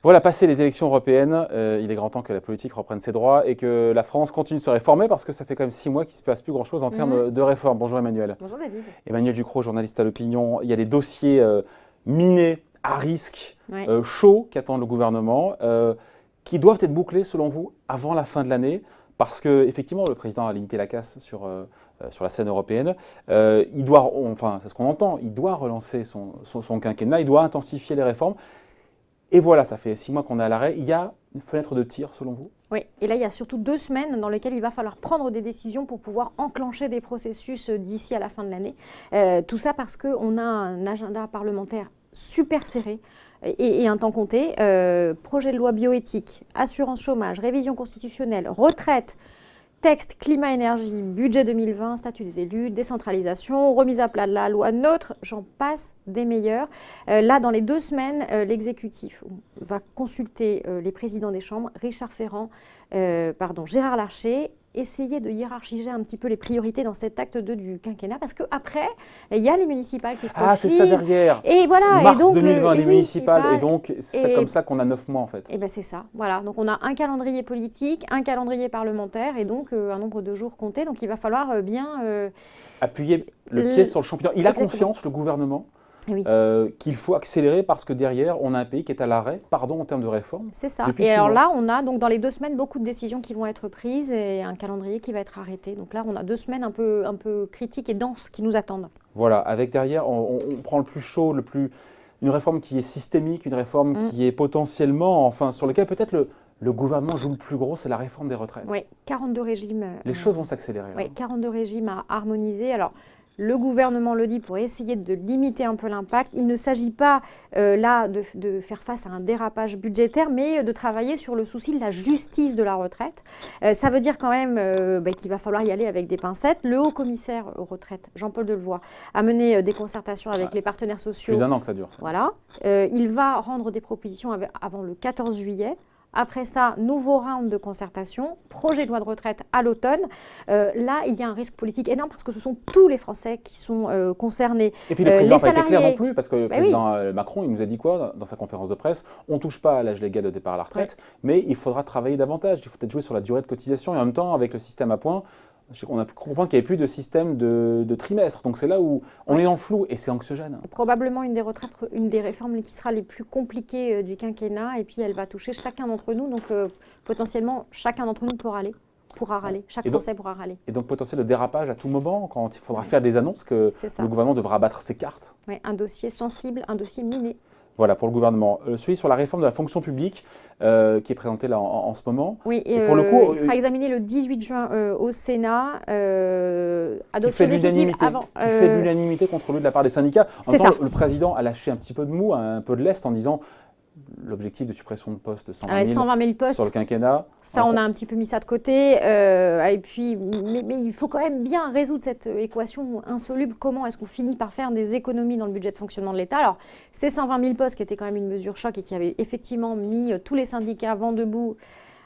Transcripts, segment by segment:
Voilà, passé les élections européennes, il est grand temps que la politique reprenne ses droits et que la France continue de se réformer parce que ça fait quand même 6 mois qu'il ne se passe plus grand-chose en termes de réforme. Bonjour Emmanuel. Bonjour David. Emmanuel Ducrot, journaliste à l'Opinion. Il y a des dossiers minés, à risque, Ouais. chauds qui attendent le gouvernement, qui doivent être bouclés selon vous avant la fin de l'année parce qu'effectivement le président a limité la casse sur la scène européenne. Il doit, enfin c'est ce qu'on entend, il doit relancer son quinquennat, il doit intensifier les réformes. Et voilà, ça fait 6 mois qu'on est à l'arrêt. Il y a une fenêtre de tir, selon vous? Oui, et là, il y a surtout 2 semaines dans lesquelles il va falloir prendre des décisions pour pouvoir enclencher des processus d'ici à la fin de l'année. Tout ça parce qu'on a un agenda parlementaire super serré et un temps compté. Projet de loi bioéthique, assurance chômage, révision constitutionnelle, retraite, texte, climat-énergie, budget 2020, statut des élus, décentralisation, remise à plat de la loi NOTRe, j'en passe des meilleurs. Là, dans les 2 semaines, l'exécutif va consulter les présidents des chambres, Gérard Larcher, essayer de hiérarchiser un petit peu les priorités dans cet acte 2 du quinquennat, parce qu'après, il y a les municipales qui se profilent. Ah, c'est ça derrière. Et voilà. Mars et donc 2020, les municipales, et donc c'est et comme ça qu'on a 9 mois en fait. Et bien c'est ça, voilà. Donc on a un calendrier politique, un calendrier parlementaire, et donc un nombre de jours comptés. Donc il va falloir bien... appuyer le pied sur le champignon. Il a confiance, le gouvernement, Oui. qu'il faut accélérer parce que derrière, on a un pays qui est à l'arrêt, pardon, en termes de réforme. C'est ça. Depuis Et 6 alors mois. là, on a donc dans les 2 semaines beaucoup de décisions qui vont être prises et un calendrier qui va être arrêté. Donc là, on a 2 semaines un peu critiques et denses qui nous attendent. Voilà, avec derrière, on prend le plus chaud, une réforme qui est systémique, une réforme qui est potentiellement, enfin, sur laquelle peut-être le gouvernement joue le plus gros, c'est la réforme des retraites. Oui, 42 régimes. Les choses vont s'accélérer. Oui, 42 régimes à harmoniser. Alors, le gouvernement le dit pour essayer de limiter un peu l'impact. Il ne s'agit pas là de faire face à un dérapage budgétaire, mais de travailler sur le souci de la justice de la retraite. Ça veut dire quand même qu'il va falloir y aller avec des pincettes. Le haut commissaire aux retraites, Jean-Paul Delevoye, a mené des concertations avec les partenaires sociaux. Plus d'1 an que ça dure. Voilà. Il va rendre des propositions avant le 14 juillet. Après ça, nouveau round de concertation, projet de loi de retraite à l'automne. Là, il y a un risque politique énorme parce que ce sont tous les Français qui sont concernés. Et puis le président n'a pas été salariés... clair non plus, parce que le président Macron, il nous a dit quoi dans sa conférence de presse? On ne touche pas à l'âge légal de départ à la retraite, mais il faudra travailler davantage. Il faut peut-être jouer sur la durée de cotisation et en même temps, avec le système à points, on a pu comprendre qu'il n'y avait plus de système de trimestre. Donc c'est là où on est dans le flou et c'est anxiogène. Probablement une des réformes qui sera les plus compliquées du quinquennat. Et puis elle va toucher chacun d'entre nous. Donc potentiellement, chacun d'entre nous pourra râler. Chaque Français pourra râler. Et donc potentiel de dérapage à tout moment, quand il faudra faire des annonces, que le gouvernement devra battre ses cartes. Oui, un dossier sensible, un dossier miné. Voilà, pour le gouvernement. Celui sur la réforme de la fonction publique, qui est présenté là en ce moment. Oui, et pour le coup, il sera examiné le 18 juin au Sénat. Adoption définitive avant. Qui fait l'unanimité contre lui de la part des syndicats. En même temps, le président a lâché un petit peu de mou, un peu de lest en disant l'objectif de suppression de postes de 120 000 postes sur le quinquennat. Ça, on a un petit peu mis ça de côté. Et puis, mais il faut quand même bien résoudre cette équation insoluble. Comment est-ce qu'on finit par faire des économies dans le budget de fonctionnement de l'État? Alors, ces 120 000 postes qui étaient quand même une mesure choc et qui avait effectivement mis tous les syndicats vent debout,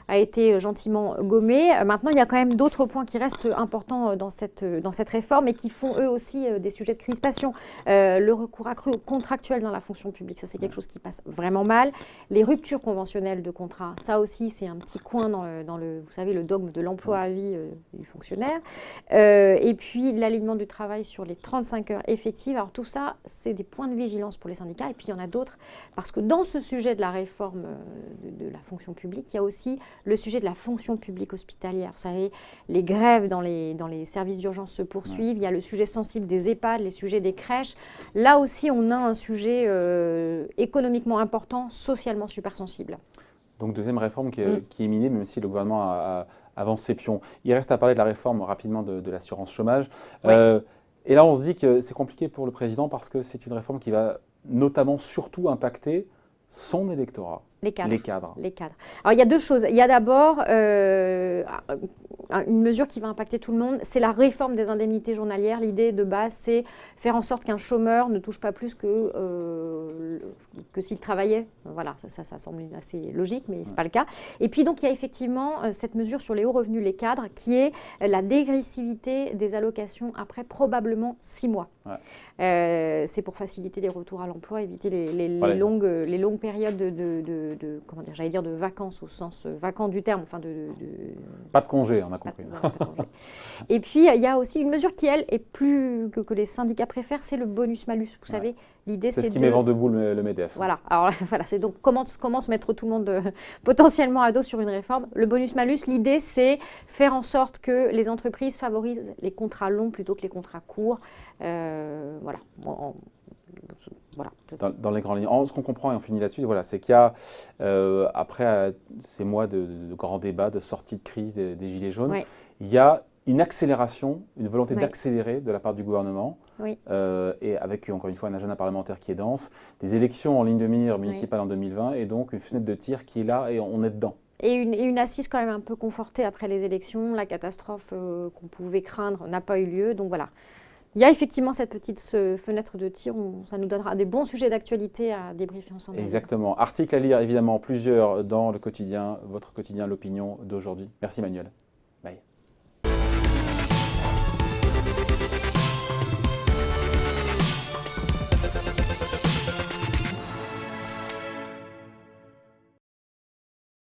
a été gentiment gommé. Maintenant, il y a quand même d'autres points qui restent importants dans cette réforme et qui font eux aussi des sujets de crispation. Le recours accru au contractuel dans la fonction publique, ça c'est quelque chose qui passe vraiment mal. Les ruptures conventionnelles de contrat, ça aussi c'est un petit coin dans le vous savez, le dogme de l'emploi à vie du fonctionnaire. Et puis l'alignement du travail sur les 35 heures effectives. Alors tout ça, c'est des points de vigilance pour les syndicats. Et puis il y en a d'autres, parce que dans ce sujet de la réforme de la fonction publique, il y a aussi le sujet de la fonction publique hospitalière. Vous savez, les grèves dans les services d'urgence se poursuivent. Il y a le sujet sensible des EHPAD, les sujets des crèches. Là aussi, on a un sujet économiquement important, socialement super sensible. Donc, deuxième réforme qui est minée, même si le gouvernement avance ses pions. Il reste à parler de la réforme rapidement de l'assurance chômage. Ouais. Et là, on se dit que c'est compliqué pour le président parce que c'est une réforme qui va notamment surtout impacter son électorat. Les cadres. Les cadres. Les cadres. Alors, il y a deux choses. Il y a d'abord une mesure qui va impacter tout le monde, c'est la réforme des indemnités journalières. L'idée de base, c'est faire en sorte qu'un chômeur ne touche pas plus que s'il travaillait. Voilà, ça semble assez logique, mais ce n'est pas le cas. Et puis, donc, il y a effectivement cette mesure sur les hauts revenus, les cadres, qui est la dégressivité des allocations après probablement 6 mois. Ouais. C'est pour faciliter les retours à l'emploi, éviter les longues périodes comment dire, j'allais dire de vacances au sens vacant du terme, enfin pas de congé, on a compris. Pas de congé. Et puis il y a aussi une mesure qui elle est plus que les syndicats préfèrent, c'est le bonus-malus. Vous savez, l'idée c'est ce qui met vent debout le MEDEF. Voilà. Alors voilà, c'est donc comment se mettre tout le monde potentiellement à dos sur une réforme. Le bonus-malus, l'idée c'est faire en sorte que les entreprises favorisent les contrats longs plutôt que les contrats courts. Voilà. Voilà. Dans les grandes lignes. Ce qu'on comprend, et on finit là-dessus, voilà, c'est qu'il y a, après ces mois de grands débats, de sortie de crise des Gilets jaunes, oui. Il y a une accélération, une volonté d'accélérer de la part du gouvernement, et avec, encore une fois, un agenda parlementaire qui est dense, des élections en ligne de mire municipales en 2020, et donc une fenêtre de tir qui est là, et on est dedans. Et une assise quand même un peu confortée après les élections. La catastrophe qu'on pouvait craindre n'a pas eu lieu, donc voilà. Il y a effectivement cette petite fenêtre de tir, ça nous donnera des bons sujets d'actualité à débriefer ensemble. Exactement. Article à lire évidemment plusieurs dans le quotidien, votre quotidien, l'opinion d'aujourd'hui. Merci Manuel. Bye.